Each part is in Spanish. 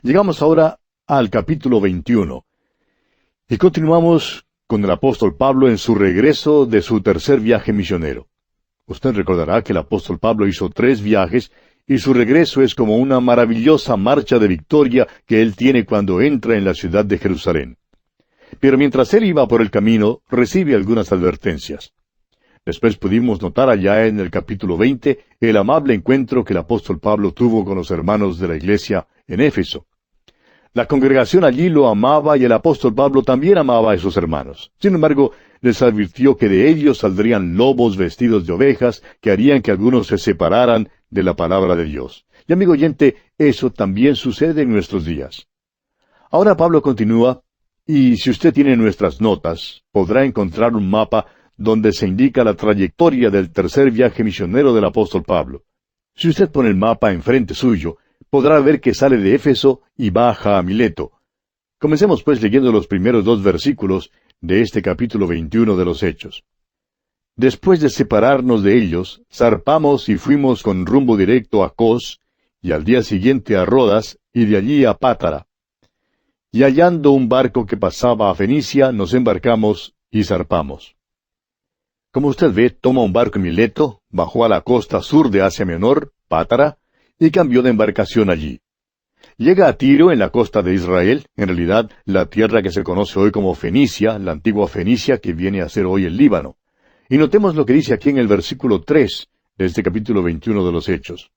Llegamos ahora al capítulo 21 y continuamos con el apóstol Pablo en su regreso de su tercer viaje misionero. Usted recordará que el apóstol Pablo hizo 3 viajes y su regreso es como una maravillosa marcha de victoria que él tiene cuando entra en la ciudad de Jerusalén. Pero mientras él iba por el camino, recibe algunas advertencias. Después pudimos notar allá en el capítulo 20 el amable encuentro que el apóstol Pablo tuvo con los hermanos de la iglesia en Éfeso. La congregación allí lo amaba y el apóstol Pablo también amaba a esos hermanos. Sin embargo, les advirtió que de ellos saldrían lobos vestidos de ovejas que harían que algunos se separaran de la palabra de Dios. Y amigo oyente, eso también sucede en nuestros días. Ahora Pablo continúa, y si usted tiene nuestras notas, podrá encontrar un mapa donde se indica la trayectoria del tercer viaje misionero del apóstol Pablo. Si usted pone el mapa enfrente suyo, podrá ver que sale de Éfeso y baja a Mileto. Comencemos pues leyendo los primeros 2 versículos de este capítulo 21 de los Hechos. Después de separarnos de ellos, zarpamos y fuimos con rumbo directo a Cos, y al día siguiente a Rodas, y de allí a Pátara. Y hallando un barco que pasaba a Fenicia, nos embarcamos y zarpamos. Como usted ve, toma un barco en Mileto, bajó a la costa sur de Asia Menor, Pátara, y cambió de embarcación allí. Llega a Tiro, en la costa de Israel, en realidad la tierra que se conoce hoy como Fenicia, la antigua Fenicia que viene a ser hoy el Líbano. Y notemos lo que dice aquí en el versículo 3 de este capítulo 21 de los Hechos.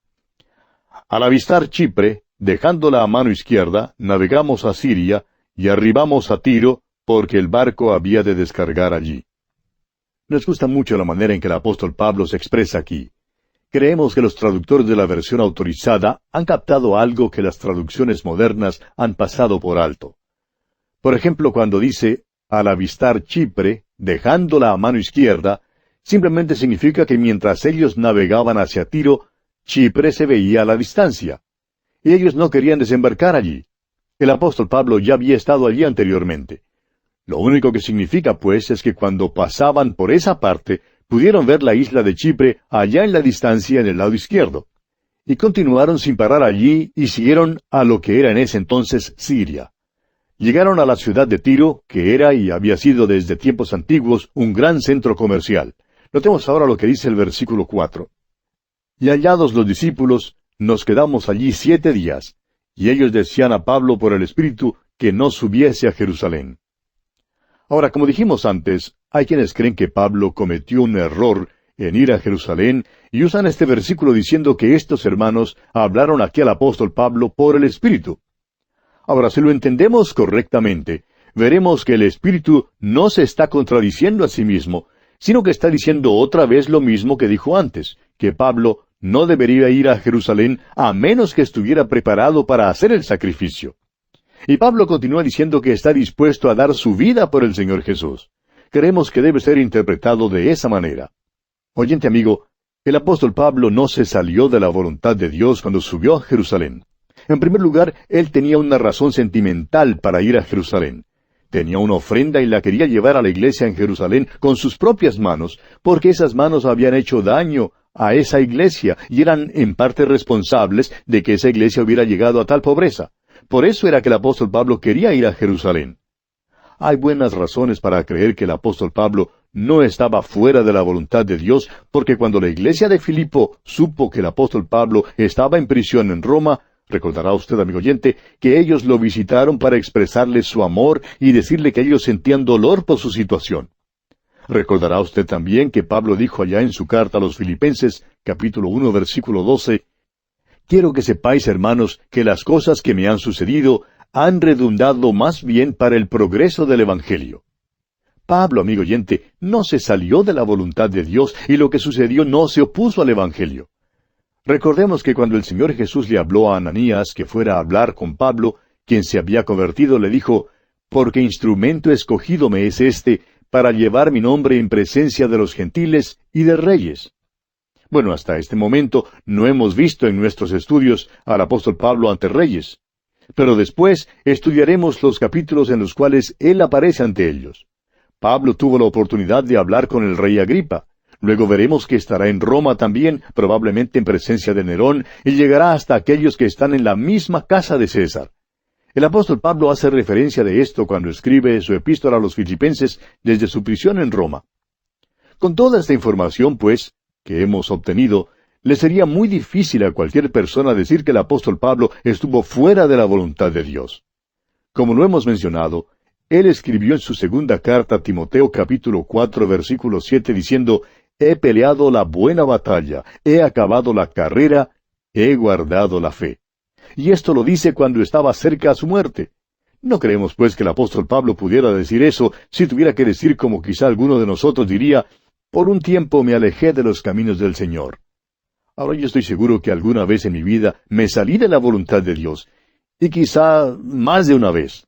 Al avistar Chipre, dejándola a mano izquierda, navegamos a Siria y arribamos a Tiro, porque el barco había de descargar allí. Nos gusta mucho la manera en que el apóstol Pablo se expresa aquí. Creemos que los traductores de la versión autorizada han captado algo que las traducciones modernas han pasado por alto. Por ejemplo, cuando dice, al avistar Chipre, dejándola a mano izquierda, simplemente significa que mientras ellos navegaban hacia Tiro, Chipre se veía a la distancia. Y ellos no querían desembarcar allí. El apóstol Pablo ya había estado allí anteriormente. Lo único que significa, pues, es que cuando pasaban por esa parte, pudieron ver la isla de Chipre allá en la distancia en el lado izquierdo. Y continuaron sin parar allí y siguieron a lo que era en ese entonces Siria. Llegaron a la ciudad de Tiro, que era y había sido desde tiempos antiguos un gran centro comercial. Notemos ahora lo que dice el versículo 4. Y hallados los discípulos, nos quedamos allí 7 días, y ellos decían a Pablo por el Espíritu que no subiese a Jerusalén. Ahora, como dijimos antes, hay quienes creen que Pablo cometió un error en ir a Jerusalén y usan este versículo diciendo que estos hermanos hablaron aquí al apóstol Pablo por el Espíritu. Ahora, si lo entendemos correctamente, veremos que el Espíritu no se está contradiciendo a sí mismo, sino que está diciendo otra vez lo mismo que dijo antes, que Pablo no debería ir a Jerusalén a menos que estuviera preparado para hacer el sacrificio. Y Pablo continúa diciendo que está dispuesto a dar su vida por el Señor Jesús. Creemos que debe ser interpretado de esa manera. Oyente amigo, el apóstol Pablo no se salió de la voluntad de Dios cuando subió a Jerusalén. En primer lugar, él tenía una razón sentimental para ir a Jerusalén. Tenía una ofrenda y la quería llevar a la iglesia en Jerusalén con sus propias manos, porque esas manos habían hecho daño a esa iglesia y eran en parte responsables de que esa iglesia hubiera llegado a tal pobreza. Por eso era que el apóstol Pablo quería ir a Jerusalén. Hay buenas razones para creer que el apóstol Pablo no estaba fuera de la voluntad de Dios, porque cuando la iglesia de Filipo supo que el apóstol Pablo estaba en prisión en Roma, recordará usted, amigo oyente, que ellos lo visitaron para expresarle su amor y decirle que ellos sentían dolor por su situación. Recordará usted también que Pablo dijo allá en su carta a los Filipenses, capítulo 1, versículo 12, «Quiero que sepáis, hermanos, que las cosas que me han sucedido han redundado más bien para el progreso del Evangelio». Pablo, amigo oyente, no se salió de la voluntad de Dios y lo que sucedió no se opuso al Evangelio. Recordemos que cuando el Señor Jesús le habló a Ananías que fuera a hablar con Pablo, quien se había convertido, le dijo, «Porque instrumento escogido me es este, para llevar mi nombre en presencia de los gentiles y de reyes». Bueno, hasta este momento no hemos visto en nuestros estudios al apóstol Pablo ante reyes. Pero después estudiaremos los capítulos en los cuales él aparece ante ellos. Pablo tuvo la oportunidad de hablar con el rey Agripa. Luego veremos que estará en Roma también, probablemente en presencia de Nerón, y llegará hasta aquellos que están en la misma casa de César. El apóstol Pablo hace referencia de esto cuando escribe su epístola a los Filipenses desde su prisión en Roma. Con toda esta información, pues, que hemos obtenido, le sería muy difícil a cualquier persona decir que el apóstol Pablo estuvo fuera de la voluntad de Dios. Como lo hemos mencionado, él escribió en su segunda carta a Timoteo capítulo 4 versículo 7 diciendo, «He peleado la buena batalla, he acabado la carrera, he guardado la fe». Y esto lo dice cuando estaba cerca a su muerte. No creemos pues que el apóstol Pablo pudiera decir eso si tuviera que decir como quizá alguno de nosotros diría, «Por un tiempo me alejé de los caminos del Señor». Ahora yo estoy seguro que alguna vez en mi vida me salí de la voluntad de Dios, y quizá más de una vez.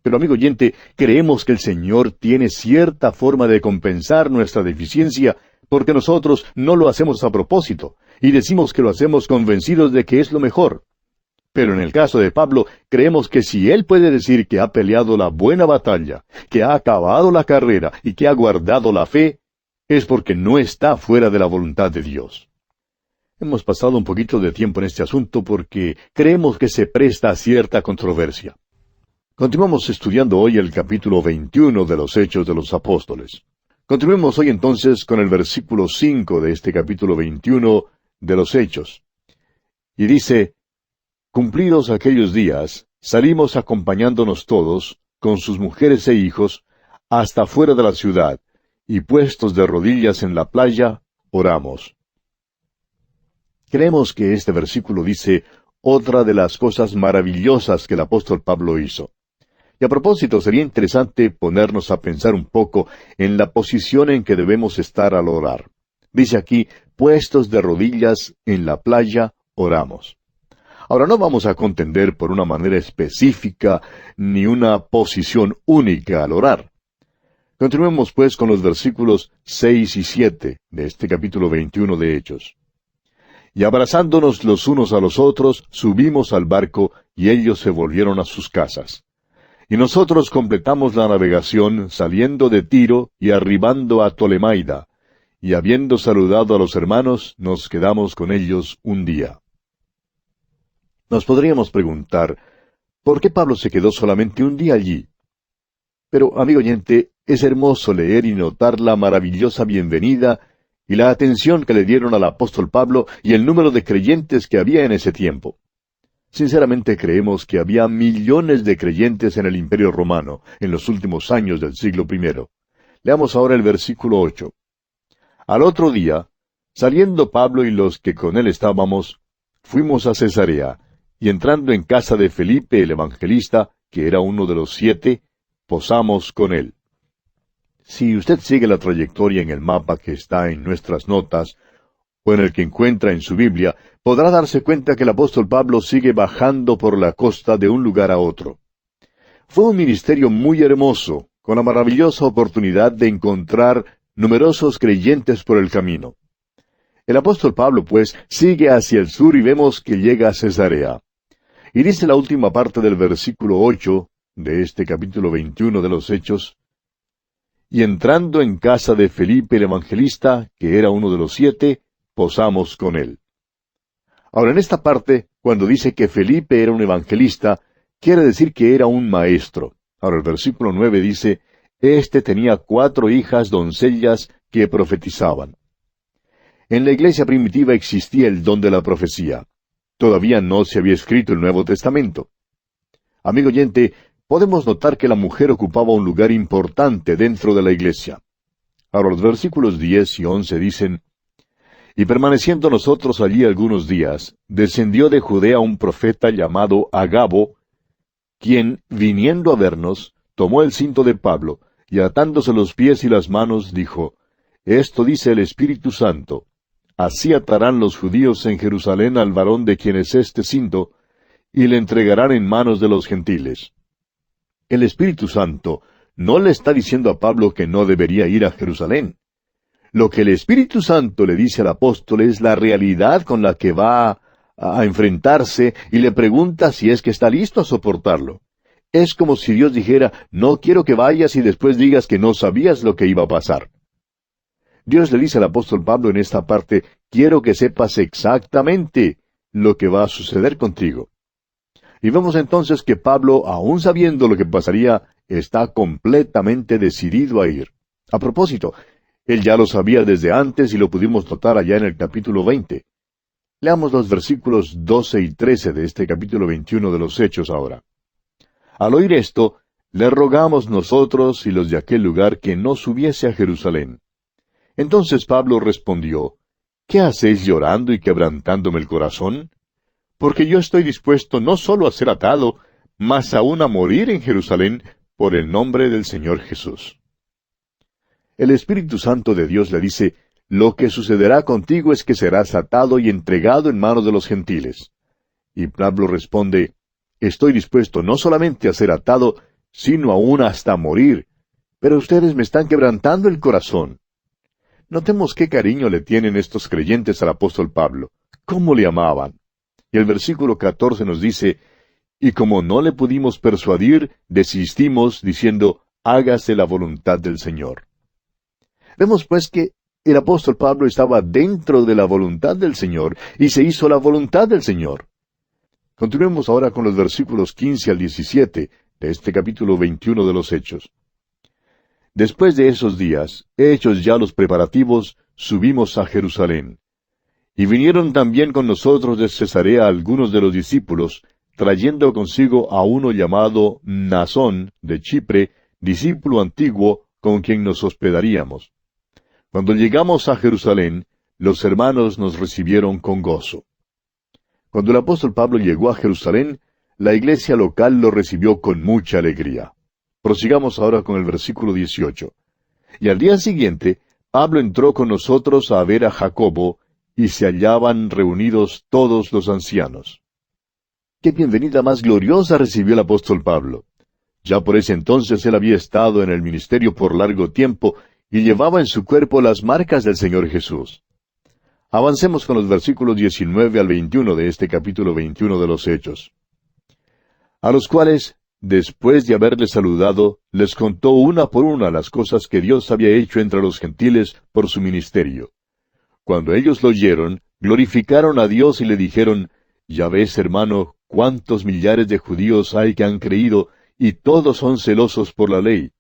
Pero amigo oyente, creemos que el Señor tiene cierta forma de compensar nuestra deficiencia, porque nosotros no lo hacemos a propósito, y decimos que lo hacemos convencidos de que es lo mejor. Pero en el caso de Pablo, creemos que si él puede decir que ha peleado la buena batalla, que ha acabado la carrera y que ha guardado la fe, es porque no está fuera de la voluntad de Dios. Hemos pasado un poquito de tiempo en este asunto porque creemos que se presta a cierta controversia. Continuamos estudiando hoy el capítulo 21 de los Hechos de los Apóstoles. Continuemos hoy entonces con el versículo 5 de este capítulo 21 de los Hechos. Y dice, «Cumplidos aquellos días, salimos acompañándonos todos, con sus mujeres e hijos, hasta fuera de la ciudad, y puestos de rodillas en la playa, oramos». Creemos que este versículo dice otra de las cosas maravillosas que el apóstol Pablo hizo. Y a propósito, sería interesante ponernos a pensar un poco en la posición en que debemos estar al orar. Dice aquí, puestos de rodillas en la playa, oramos. Ahora no vamos a contender por una manera específica ni una posición única al orar. Continuemos pues con los versículos 6 y 7 de este capítulo 21 de Hechos. Y abrazándonos los unos a los otros, subimos al barco, y ellos se volvieron a sus casas. Y nosotros completamos la navegación, saliendo de Tiro y arribando a Tolemaida, y habiendo saludado a los hermanos, nos quedamos con ellos un día. Nos podríamos preguntar, ¿por qué Pablo se quedó solamente un día allí? Pero, amigo oyente, es hermoso leer y notar la maravillosa bienvenida y la atención que le dieron al apóstol Pablo y el número de creyentes que había en ese tiempo. Sinceramente creemos que había millones de creyentes en el Imperio Romano en los últimos años del siglo I. Leamos ahora el versículo 8. Al otro día, saliendo Pablo y los que con él estábamos, fuimos a Cesarea, y entrando en casa de Felipe el evangelista, que era uno de los 7, posamos con él. Si usted sigue la trayectoria en el mapa que está en nuestras notas, o en el que encuentra en su Biblia, podrá darse cuenta que el apóstol Pablo sigue bajando por la costa de un lugar a otro. Fue un ministerio muy hermoso, con la maravillosa oportunidad de encontrar numerosos creyentes por el camino. El apóstol Pablo, pues, sigue hacia el sur y vemos que llega a Cesarea. Y dice la última parte del versículo 8 de este capítulo 21 de los Hechos, y entrando en casa de Felipe el evangelista, que era uno de los 7, posamos con él. Ahora, en esta parte, cuando dice que Felipe era un evangelista, quiere decir que era un maestro. Ahora, el versículo 9 dice, «Este tenía 4 hijas doncellas que profetizaban». En la iglesia primitiva existía el don de la profecía. Todavía no se había escrito el Nuevo Testamento. Amigo oyente, podemos notar que la mujer ocupaba un lugar importante dentro de la iglesia. Ahora los versículos 10 y 11 dicen, «Y permaneciendo nosotros allí algunos días, descendió de Judea un profeta llamado Agabo, quien, viniendo a vernos, tomó el cinto de Pablo, y atándose los pies y las manos, dijo, Esto dice el Espíritu Santo, así atarán los judíos en Jerusalén al varón de quien es este cinto, y le entregarán en manos de los gentiles». El Espíritu Santo no le está diciendo a Pablo que no debería ir a Jerusalén. Lo que el Espíritu Santo le dice al apóstol es la realidad con la que va a enfrentarse y le pregunta si es que está listo a soportarlo. Es como si Dios dijera, no quiero que vayas y después digas que no sabías lo que iba a pasar. Dios le dice al apóstol Pablo en esta parte, quiero que sepas exactamente lo que va a suceder contigo. Y vemos entonces que Pablo, aun sabiendo lo que pasaría, está completamente decidido a ir. A propósito, él ya lo sabía desde antes y lo pudimos notar allá en el capítulo 20. Leamos los versículos 12 y 13 de este capítulo 21 de los Hechos ahora. Al oír esto, le rogamos nosotros y los de aquel lugar que no subiese a Jerusalén. Entonces Pablo respondió, ¿qué hacéis llorando y quebrantándome el corazón? Porque yo estoy dispuesto no solo a ser atado, mas aún a morir en Jerusalén por el nombre del Señor Jesús. El Espíritu Santo de Dios le dice, lo que sucederá contigo es que serás atado y entregado en manos de los gentiles. Y Pablo responde, estoy dispuesto no solamente a ser atado, sino aún hasta morir. Pero ustedes me están quebrantando el corazón. Notemos qué cariño le tienen estos creyentes al apóstol Pablo. ¿Cómo le amaban? Y el versículo 14 nos dice, y como no le pudimos persuadir, desistimos, diciendo, hágase la voluntad del Señor. Vemos pues que el apóstol Pablo estaba dentro de la voluntad del Señor, y se hizo la voluntad del Señor. Continuemos ahora con los versículos 15 al 17 de este capítulo 21 de los Hechos. Después de esos días, hechos ya los preparativos, subimos a Jerusalén. Y vinieron también con nosotros de Cesarea algunos de los discípulos, trayendo consigo a uno llamado Mnasón de Chipre, discípulo antiguo, con quien nos hospedaríamos. Cuando llegamos a Jerusalén, los hermanos nos recibieron con gozo. Cuando el apóstol Pablo llegó a Jerusalén, la iglesia local lo recibió con mucha alegría. Prosigamos ahora con el versículo 18. Y al día siguiente, Pablo entró con nosotros a ver a Jacobo, y se hallaban reunidos todos los ancianos. ¡Qué bienvenida más gloriosa recibió el apóstol Pablo! Ya por ese entonces él había estado en el ministerio por largo tiempo, y llevaba en su cuerpo las marcas del Señor Jesús. Avancemos con los versículos 19 al 21 de este capítulo 21 de los Hechos. A los cuales, después de haberles saludado, les contó una por una las cosas que Dios había hecho entre los gentiles por su ministerio. Cuando ellos lo oyeron, glorificaron a Dios y le dijeron, ya ves, hermano, cuántos millares de judíos hay que han creído, y todos son celosos por la ley.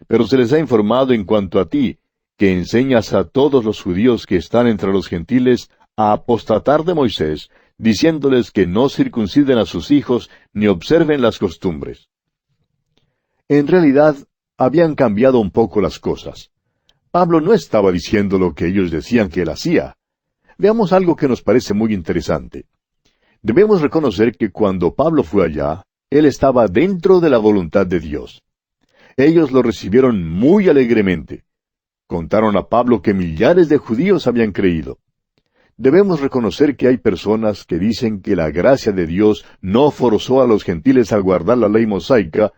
Pero se les ha informado en cuanto a ti, que enseñas a todos los judíos que están entre los gentiles a apostatar de Moisés, diciéndoles que no circunciden a sus hijos ni observen las costumbres. En realidad, habían cambiado un poco las cosas. Pablo no estaba diciendo lo que ellos decían que él hacía. Veamos algo que nos parece muy interesante. Debemos reconocer que cuando Pablo fue allá, él estaba dentro de la voluntad de Dios. Ellos lo recibieron muy alegremente. Contaron a Pablo que millares de judíos habían creído. Debemos reconocer que hay personas que dicen que la gracia de Dios no forzó a los gentiles a guardar la ley mosaica,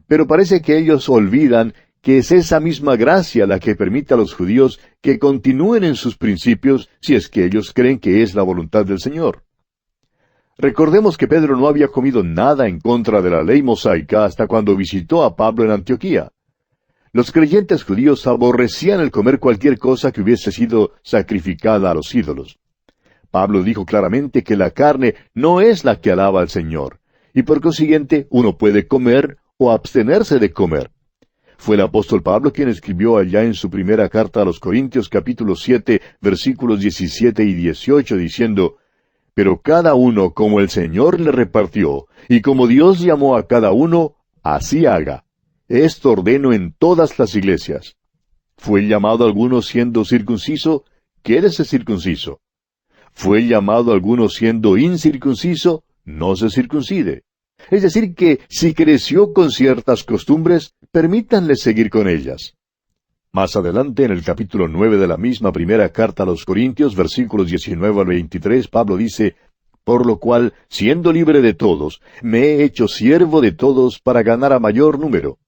pero parece que ellos olvidan que es esa misma gracia la que permite a los judíos que continúen en sus principios si es que ellos creen que es la voluntad del Señor. Recordemos que Pedro no había comido nada en contra de la ley mosaica hasta cuando visitó a Pablo en Antioquía. Los creyentes judíos aborrecían el comer cualquier cosa que hubiese sido sacrificada a los ídolos. Pablo dijo claramente que la carne no es la que alaba al Señor, y por consiguiente uno puede comer o abstenerse de comer. Fue el apóstol Pablo quien escribió allá en su primera carta a los Corintios capítulo 7, versículos 17 y 18, diciendo, pero cada uno como el Señor le repartió, y como Dios llamó a cada uno, así haga. Esto ordeno en todas las iglesias. ¿Fue llamado alguno siendo circunciso? Quédese circunciso. ¿Fue llamado alguno siendo incircunciso? No se circuncide. Es decir, que si creció con ciertas costumbres, permítanle seguir con ellas. Más adelante, en el capítulo 9 de la misma primera carta a los Corintios, versículos 19 al 23, Pablo dice, por lo cual, siendo libre de todos, me he hecho siervo de todos para ganar a mayor número.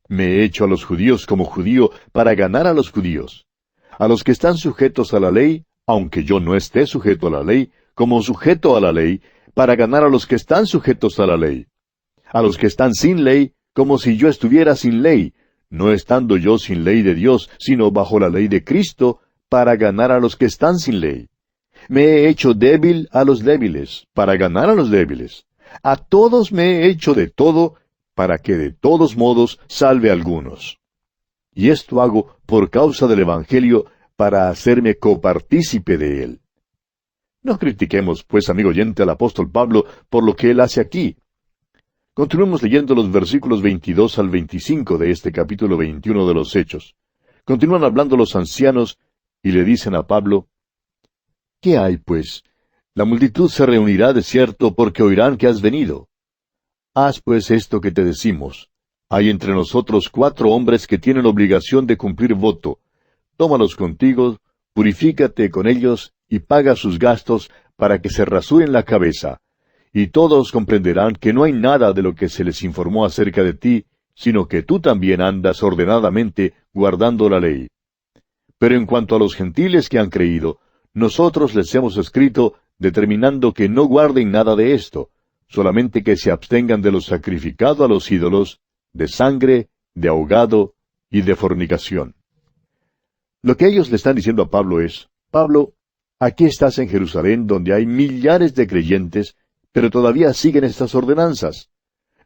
Me he hecho a los judíos como judío para ganar a los judíos. A los que están sujetos a la ley, aunque yo no esté sujeto a la ley, como sujeto a la ley, para ganar a los que están sujetos a la ley. A los que están sin ley, como si yo estuviera sin ley, no estando yo sin ley de Dios, sino bajo la ley de Cristo, para ganar a los que están sin ley. Me he hecho débil a los débiles, para ganar a los débiles. A todos me he hecho de todo, para que de todos modos salve a algunos. Y esto hago por causa del Evangelio, para hacerme copartícipe de él. No critiquemos, pues, amigo oyente, al apóstol Pablo por lo que él hace aquí. Continuemos leyendo los versículos 22 al 25 de este capítulo 21 de los Hechos. Continúan hablando los ancianos y le dicen a Pablo: ¿Qué hay, pues? La multitud se reunirá de cierto porque oirán que has venido. Haz pues esto que te decimos. Hay entre nosotros 4 hombres que tienen obligación de cumplir voto. Tómalos contigo, purifícate con ellos y paga sus gastos para que se rasuren la cabeza. Y todos comprenderán que no hay nada de lo que se les informó acerca de ti, sino que tú también andas ordenadamente guardando la ley. Pero en cuanto a los gentiles que han creído, nosotros les hemos escrito determinando que no guarden nada de esto, solamente que se abstengan de lo sacrificado a los ídolos, de sangre, de ahogado y de fornicación. Lo que ellos le están diciendo a Pablo es: Pablo, aquí estás en Jerusalén donde hay millares de creyentes, pero todavía siguen estas ordenanzas.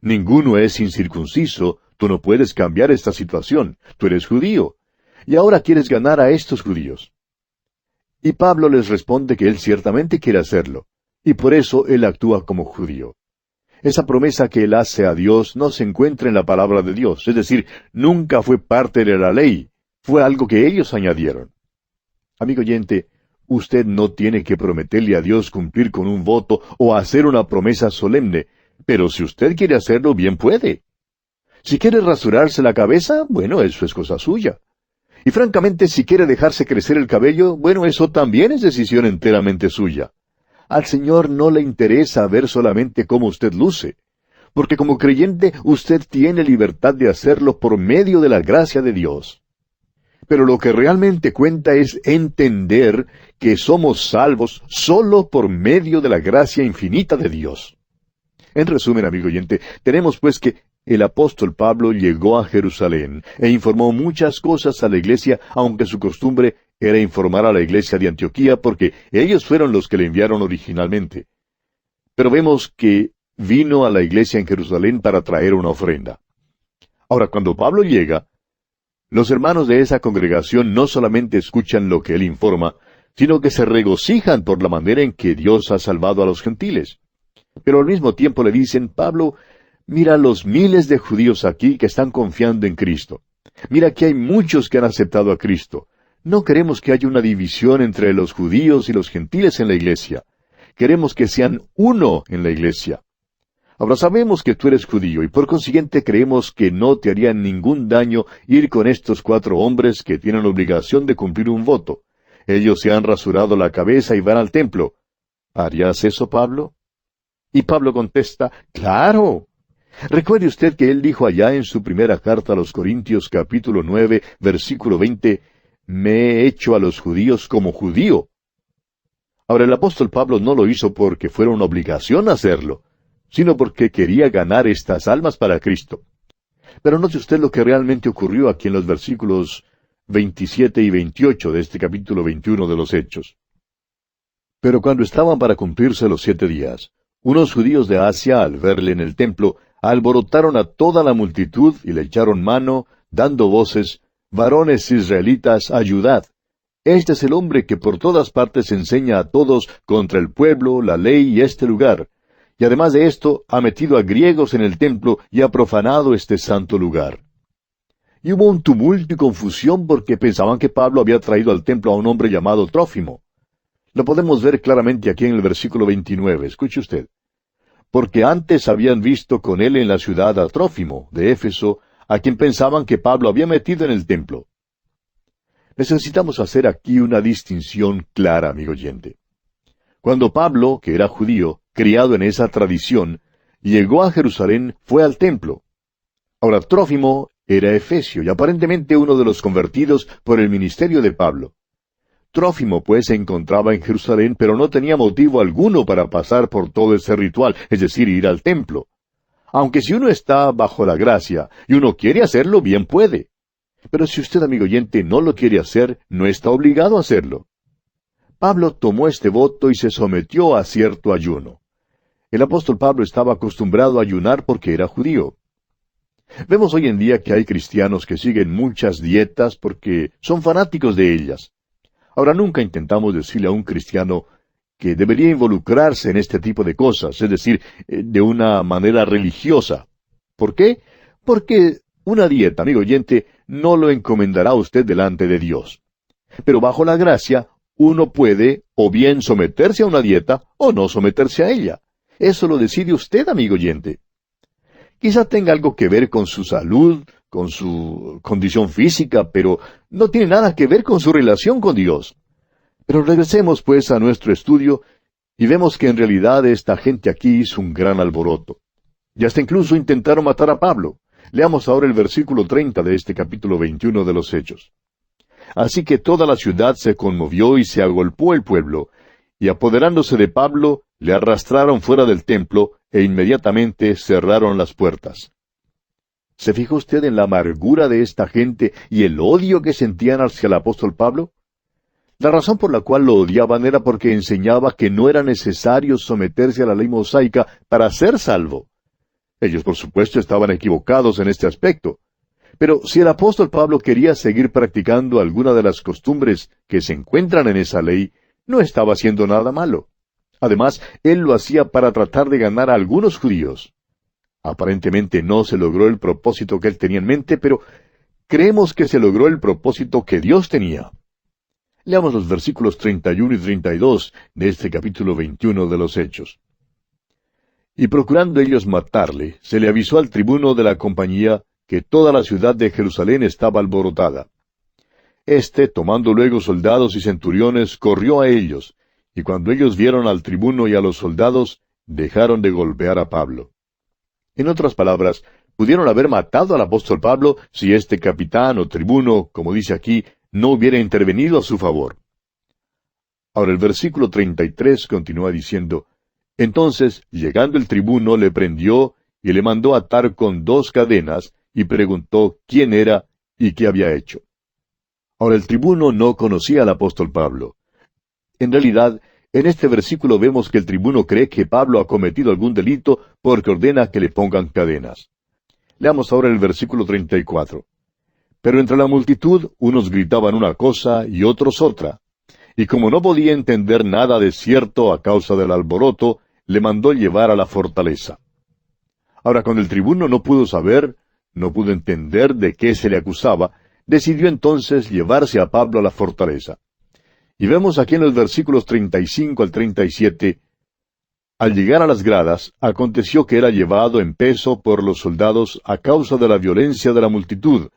Ninguno es incircunciso, tú no puedes cambiar esta situación, tú eres judío, y ahora quieres ganar a estos judíos. Y Pablo les responde que él ciertamente quiere hacerlo, y por eso él actúa como judío. Esa promesa que él hace a Dios no se encuentra en la palabra de Dios, es decir, nunca fue parte de la ley, fue algo que ellos añadieron. Amigo oyente, usted no tiene que prometerle a Dios cumplir con un voto o hacer una promesa solemne, pero si usted quiere hacerlo, bien puede. Si quiere rasurarse la cabeza, bueno, eso es cosa suya. Y francamente, si quiere dejarse crecer el cabello, bueno, eso también es decisión enteramente suya. Al Señor no le interesa ver solamente cómo usted luce, porque como creyente usted tiene libertad de hacerlo por medio de la gracia de Dios. Pero lo que realmente cuenta es entender que somos salvos solo por medio de la gracia infinita de Dios. En resumen, amigo oyente, tenemos pues que el apóstol Pablo llegó a Jerusalén e informó muchas cosas a la iglesia, aunque su costumbre era informar a la iglesia de Antioquía porque ellos fueron los que le enviaron originalmente. Pero vemos que vino a la iglesia en Jerusalén para traer una ofrenda. Ahora, cuando Pablo llega, los hermanos de esa congregación no solamente escuchan lo que él informa, sino que se regocijan por la manera en que Dios ha salvado a los gentiles. Pero al mismo tiempo le dicen: Pablo, mira los miles de judíos aquí que están confiando en Cristo. Mira que hay muchos que han aceptado a Cristo. No queremos que haya una división entre los judíos y los gentiles en la iglesia. Queremos que sean uno en la iglesia. Ahora sabemos que tú eres judío y por consiguiente creemos que no te haría ningún daño ir con estos 4 hombres que tienen la obligación de cumplir un voto. Ellos se han rasurado la cabeza y van al templo. ¿Harías eso, Pablo? Y Pablo contesta: claro. Recuerde usted que él dijo allá en su primera carta a los Corintios capítulo 9, versículo 20, me he hecho a los judíos como judío. Ahora el apóstol Pablo no lo hizo porque fuera una obligación hacerlo, sino porque quería ganar estas almas para Cristo. Pero note usted lo que realmente ocurrió aquí en los versículos 27 y 28 de este capítulo 21 de los Hechos. Pero cuando estaban para cumplirse los 7 días, unos judíos de Asia, al verle en el templo, alborotaron a toda la multitud y le echaron mano, dando voces: varones israelitas, ayudad. Este es el hombre que por todas partes enseña a todos contra el pueblo, la ley y este lugar. Y además de esto, ha metido a griegos en el templo y ha profanado este santo lugar. Y hubo un tumulto y confusión porque pensaban que Pablo había traído al templo a un hombre llamado Trófimo. Lo podemos ver claramente aquí en el versículo 29. Escuche usted. Porque antes habían visto con él en la ciudad a Trófimo, de Éfeso, a quien pensaban que Pablo había metido en el templo. Necesitamos hacer aquí una distinción clara, amigo oyente. Cuando Pablo, que era judío, criado en esa tradición, llegó a Jerusalén, fue al templo. Ahora, Trófimo era efesio y aparentemente uno de los convertidos por el ministerio de Pablo. Trófimo, pues, se encontraba en Jerusalén, pero no tenía motivo alguno para pasar por todo ese ritual, es decir, ir al templo. Aunque si uno está bajo la gracia y uno quiere hacerlo, bien puede. Pero si usted, amigo oyente, no lo quiere hacer, no está obligado a hacerlo. Pablo tomó este voto y se sometió a cierto ayuno. El apóstol Pablo estaba acostumbrado a ayunar porque era judío. Vemos hoy en día que hay cristianos que siguen muchas dietas porque son fanáticos de ellas. Ahora, nunca intentamos decirle a un cristiano que debería involucrarse en este tipo de cosas, es decir, de una manera religiosa. ¿Por qué? Porque una dieta, amigo oyente, no lo encomendará usted delante de Dios. Pero bajo la gracia, uno puede o bien someterse a una dieta o no someterse a ella. Eso lo decide usted, amigo oyente. Quizá tenga algo que ver con su salud, con su condición física, pero no tiene nada que ver con su relación con Dios. Pero regresemos pues a nuestro estudio y vemos que en realidad esta gente aquí hizo un gran alboroto. Y hasta incluso intentaron matar a Pablo. Leamos ahora el versículo 30 de este capítulo 21 de los Hechos. Así que toda la ciudad se conmovió y se agolpó el pueblo, y apoderándose de Pablo, le arrastraron fuera del templo, e inmediatamente cerraron las puertas. ¿Se fija usted en la amargura de esta gente y el odio que sentían hacia el apóstol Pablo? La razón por la cual lo odiaban era porque enseñaba que no era necesario someterse a la ley mosaica para ser salvo. Ellos, por supuesto, estaban equivocados en este aspecto. Pero si el apóstol Pablo quería seguir practicando alguna de las costumbres que se encuentran en esa ley, no estaba haciendo nada malo. Además, él lo hacía para tratar de ganar a algunos judíos. Aparentemente no se logró el propósito que él tenía en mente, pero creemos que se logró el propósito que Dios tenía. Leamos los versículos 31 y 32 de este capítulo 21 de los Hechos. Y procurando ellos matarle, se le avisó al tribuno de la compañía que toda la ciudad de Jerusalén estaba alborotada. Este, tomando luego soldados y centuriones, corrió a ellos, y cuando ellos vieron al tribuno y a los soldados, dejaron de golpear a Pablo. En otras palabras, pudieron haber matado al apóstol Pablo si este capitán o tribuno, como dice aquí, no hubiera intervenido a su favor. Ahora el versículo 33 continúa diciendo, entonces, llegando el tribuno, le prendió y le mandó atar con 2 cadenas, y preguntó quién era y qué había hecho. Ahora el tribuno no conocía al apóstol Pablo. En realidad, en este versículo vemos que el tribuno cree que Pablo ha cometido algún delito porque ordena que le pongan cadenas. Leamos ahora el versículo 34. Pero entre la multitud unos gritaban una cosa y otros otra. Y como no podía entender nada de cierto a causa del alboroto, le mandó llevar a la fortaleza. Ahora, cuando el tribuno no pudo saber, no pudo entender de qué se le acusaba, decidió entonces llevarse a Pablo a la fortaleza. Y vemos aquí en los versículos 35 al 37, al llegar a las gradas, aconteció que era llevado en peso por los soldados a causa de la violencia de la multitud,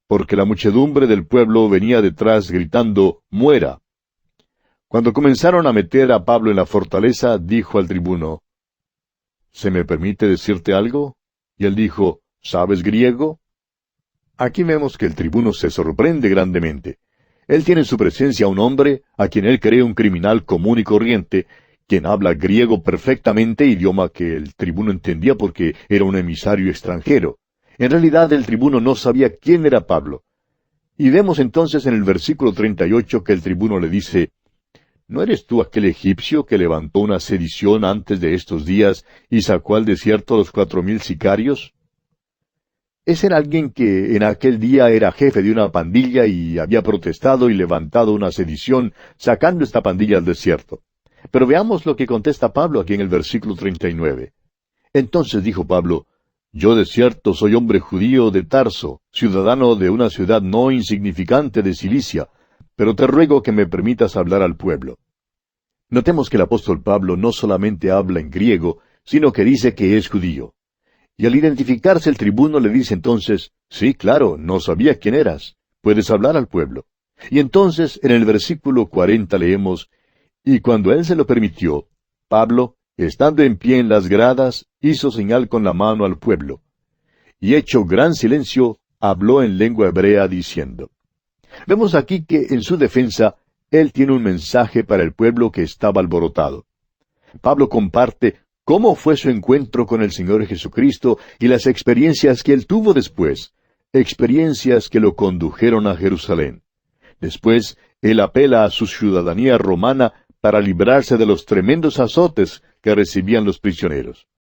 porque la muchedumbre del pueblo venía detrás gritando, «¡Muera!». Cuando comenzaron a meter a Pablo en la fortaleza, dijo al tribuno, «¿Se me permite decirte algo?». Y él dijo, «¿Sabes griego?». Aquí vemos que el tribuno se sorprende grandemente. Él tiene en su presencia a un hombre a quien él cree un criminal común y corriente, quien habla griego perfectamente, idioma que el tribuno entendía porque era un emisario extranjero. En realidad el tribuno no sabía quién era Pablo. Y vemos entonces en el versículo 38 que el tribuno le dice, ¿no eres tú aquel egipcio que levantó una sedición antes de estos días y sacó al desierto a los 4,000 sicarios? Ese era alguien que en aquel día era jefe de una pandilla y había protestado y levantado una sedición, sacando esta pandilla al desierto. Pero veamos lo que contesta Pablo aquí en el versículo 39. Entonces dijo Pablo, yo de cierto soy hombre judío de Tarso, ciudadano de una ciudad no insignificante de Cilicia, pero te ruego que me permitas hablar al pueblo. Notemos que el apóstol Pablo no solamente habla en griego, sino que dice que es judío. Y al identificarse el tribuno le dice entonces, sí, claro, no sabía quién eras, puedes hablar al pueblo. Y entonces en el versículo 40 leemos, y cuando él se lo permitió, Pablo, estando en pie en las gradas, hizo señal con la mano al pueblo. Y hecho gran silencio, habló en lengua hebrea diciendo. Vemos aquí que en su defensa, él tiene un mensaje para el pueblo que estaba alborotado. Pablo comparte cómo fue su encuentro con el Señor Jesucristo y las experiencias que él tuvo después, experiencias que lo condujeron a Jerusalén. Después, él apela a su ciudadanía romana para librarse de los tremendos azotes que recibían los prisioneros.